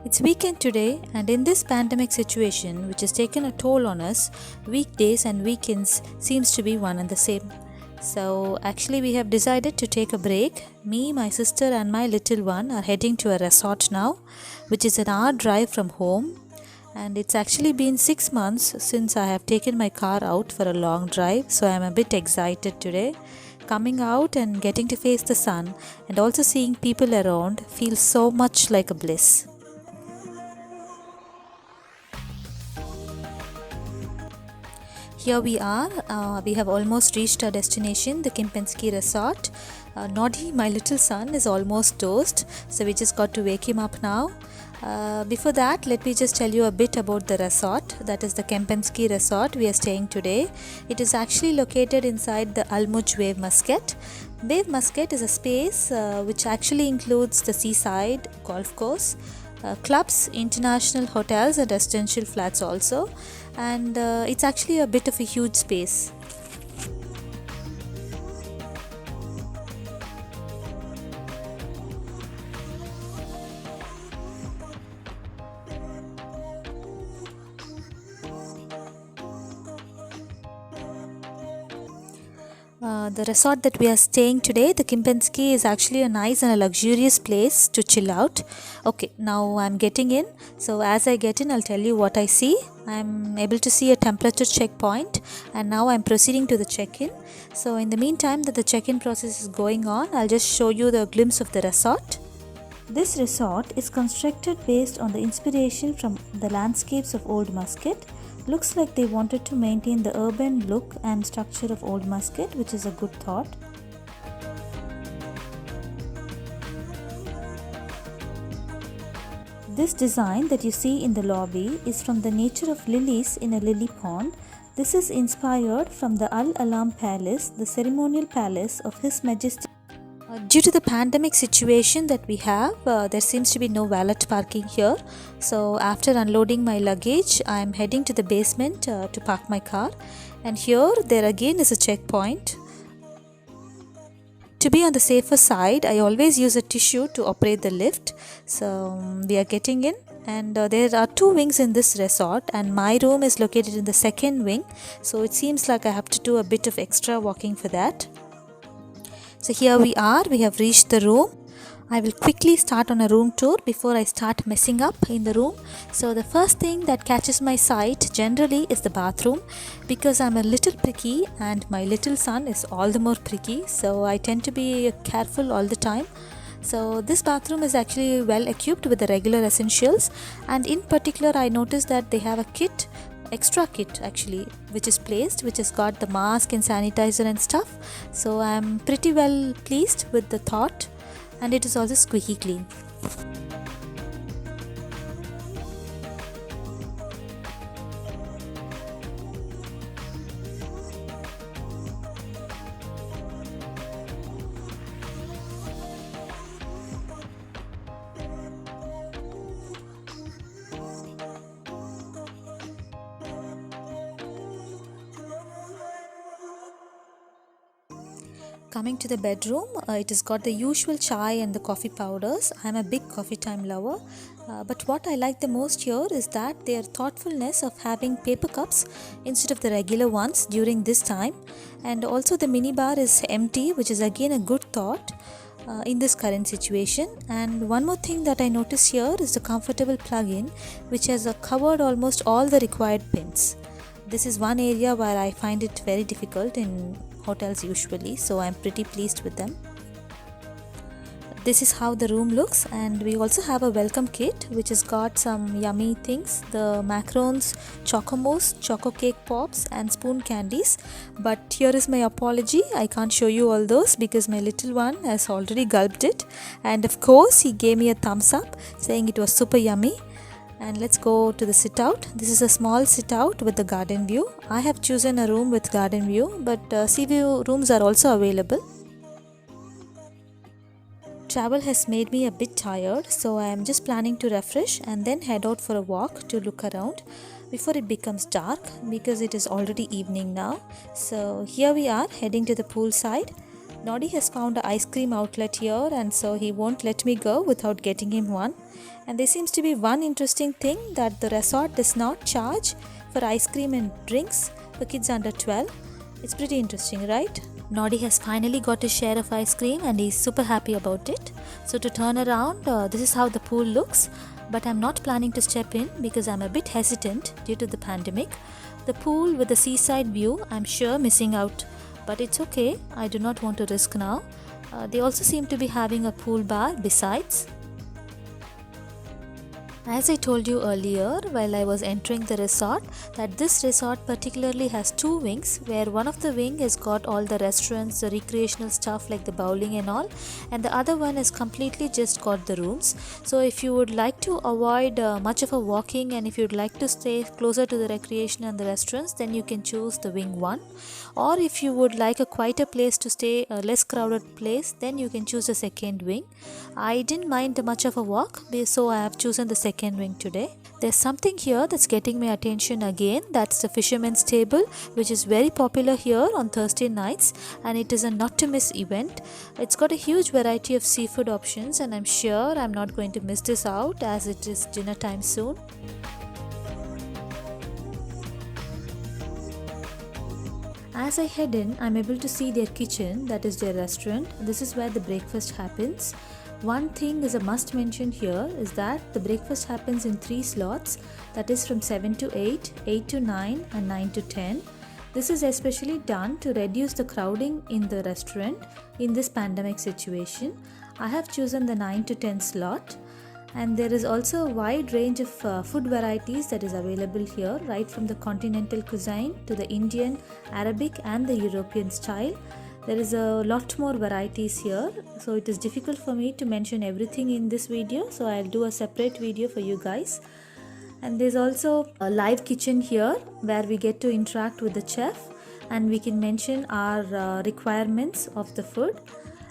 It's weekend today, and in this pandemic situation, which has taken a toll on us, weekdays and weekends seems to be one and the same. So, actually, we have decided to take a break. Me, my sister, and my little one are heading to a resort now, which is an hour drive from home. And it's actually been 6 months since I have taken my car out for a long drive, so I'm a bit excited today. Coming out and getting to face the sun and also seeing people around feels so much like a bliss. Here we are. We have almost reached our destination, the Kempinski Resort. Noddy, my little son, is almost dozed, so we just got to wake him up now. Before that, let me just tell you a bit about the resort. That is the Kempinski Resort we are staying today. It is actually located inside the Almuj Wave Muscat. Wave Muscat is a space which actually includes the seaside, golf course, clubs, international hotels and residential flats also, and it's actually a bit of a huge space. The resort that we are staying today, the Kempinski, is actually a nice and a luxurious place to chill out. Okay, now I'm getting in. So as I get in, I'll tell you what I see. I'm able to see a temperature checkpoint, and now I'm proceeding to the check-in. So in the meantime that the check-in process is going on, I'll just show you the glimpse of the resort. This resort is constructed based on the inspiration from the landscapes of Old Muscat. Looks like they wanted to maintain the urban look and structure of Old Muscat, which is a good thought. This design that you see in the lobby is from the nature of lilies in a lily pond. This is inspired from the Al Alam Palace, the ceremonial palace of His Majesty. Due to the pandemic situation that we have, there seems to be no valet parking here. So after unloading my luggage, I am heading to the basement to park my car. And here, there again is a checkpoint. To be on the safer side, I always use a tissue to operate the lift. So we are getting in. And there are two wings in this resort, and my room is located in the second wing. So it seems like I have to do a bit of extra walking for that. So here we are, we have reached the room. I will quickly start on a room tour before I start messing up in the room. So the first thing that catches my sight generally is the bathroom, because I'm a little pricky and my little son is all the more pricky, so I tend to be careful all the time. So this bathroom is actually well equipped with the regular essentials, and in particular I noticed that they have a extra kit actually, which is placed, which has got the mask and sanitizer and stuff. So I'm pretty well pleased with the thought, and it is also squeaky clean. Coming to the bedroom, it has got the usual chai and the coffee powders. I'm a big coffee time lover, but what I like the most here is that their thoughtfulness of having paper cups instead of the regular ones during this time, and also the mini bar is empty, which is again a good thought in this current situation. And one more thing that I notice here is the comfortable plug-in, which has covered almost all the required pins. This is one area where I find it very difficult in hotels usually, so I'm pretty pleased with them. This is how the room looks, and we also have a welcome kit which has got some yummy things, the macarons, chocomousse, choco cake pops and spoon candies. But here is my apology, I can't show you all those because my little one has already gulped it, and of course he gave me a thumbs up saying it was super yummy. And let's go to the sit out. This is a small sit out with the garden view. I have chosen a room with garden view, but sea view rooms are also available. Travel has made me a bit tired, so I am just planning to refresh and then head out for a walk to look around before it becomes dark, because it is already evening now. So here we are heading to the pool side. Noddy has found an ice cream outlet here, and so he won't let me go without getting him one. And there seems to be one interesting thing, that the resort does not charge for ice cream and drinks for kids under 12. It's pretty interesting, right? Noddy has finally got his share of ice cream and he's super happy about it. So to turn around, this is how the pool looks. But I'm not planning to step in because I'm a bit hesitant due to the pandemic. The pool with the seaside view, I'm sure missing out. But it's okay, I do not want to risk now. They also seem to be having a pool bar besides. As I told you earlier while I was entering the resort, that this resort particularly has two wings, where one of the wing has got all the restaurants, the recreational stuff like the bowling and all, and the other one has completely just got the rooms. So if you would like to avoid much of a walking, and if you would like to stay closer to the recreation and the restaurants, then you can choose the wing one. Or if you would like a quieter place to stay, a less crowded place, then you can choose the second wing. I didn't mind much of a walk, so I have chosen the second wing today. There's something here that's getting my attention again. That's the fisherman's table, which is very popular here on Thursday nights, and it is a not to miss event. It's got a huge variety of seafood options, and I'm sure I'm not going to miss this out as it is dinner time soon. As I head in, I'm able to see their kitchen, that is their restaurant. This is where the breakfast happens. One thing is a must mention here is that the breakfast happens in 3 slots, that is from 7 to 8, 8 to 9 and 9 to 10. This is especially done to reduce the crowding in the restaurant in this pandemic situation. I have chosen the 9 to 10 slot. And there is also a wide range of food varieties that is available here, right from the continental cuisine to the Indian, Arabic and the European style. There is a lot more varieties here, so it is difficult for me to mention everything in this video, so I'll do a separate video for you guys. And there's also a live kitchen here where we get to interact with the chef and we can mention our requirements of the food.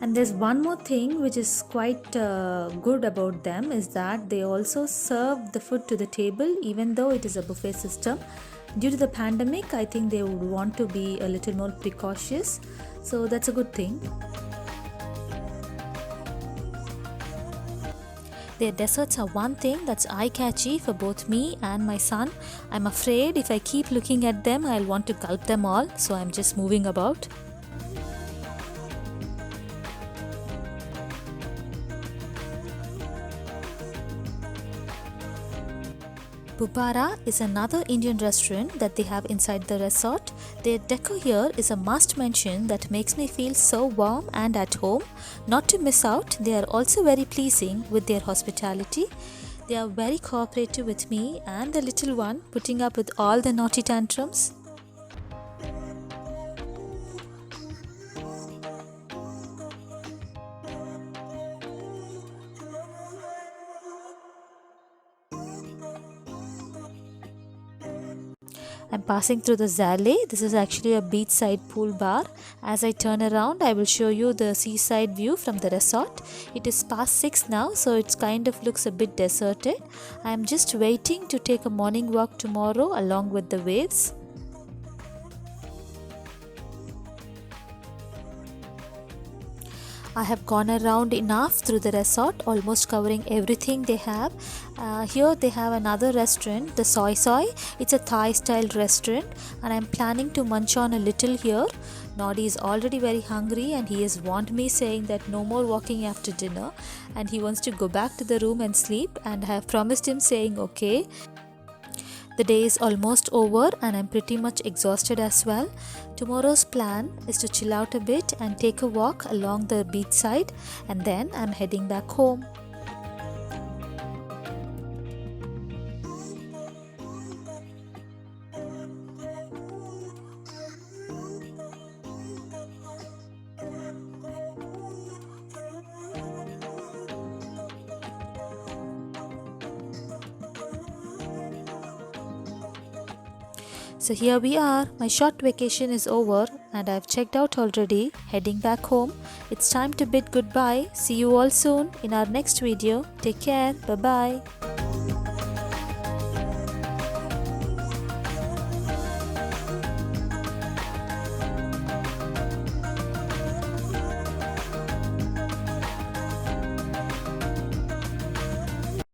And there's one more thing which is quite good about them, is that they also serve the food to the table even though it is a buffet system. Due to the pandemic, I think they would want to be a little more precautious, so that's a good thing. Their desserts are one thing that's eye-catchy for both me and my son. I'm afraid if I keep looking at them, I'll want to gulp them all, so I'm just moving about. Bubara is another Indian restaurant that they have inside the resort. Their decor here is a must mention that makes me feel so warm and at home. Not to miss out, they are also very pleasing with their hospitality. They are very cooperative with me and the little one, putting up with all the naughty tantrums. I'm passing through the Zale. This is actually a beachside pool bar. As I turn around, I will show you the seaside view from the resort. It is past 6 now, so it kind of looks a bit deserted. I am just waiting to take a morning walk tomorrow along with the waves. I have gone around enough through the resort, almost covering everything they have. Here they have another restaurant, the Soy Soy. It's a Thai style restaurant and I'm planning to munch on a little here. Noddy is already very hungry and he has warned me, saying that no more walking after dinner and he wants to go back to the room and sleep, and I have promised him saying okay. The day is almost over and I'm pretty much exhausted as well. Tomorrow's plan is to chill out a bit and take a walk along the beach side, and then I'm heading back home. So here we are, my short vacation is over and I've checked out already, heading back home. It's time to bid goodbye. See you all soon in our next video. Take care. Bye bye.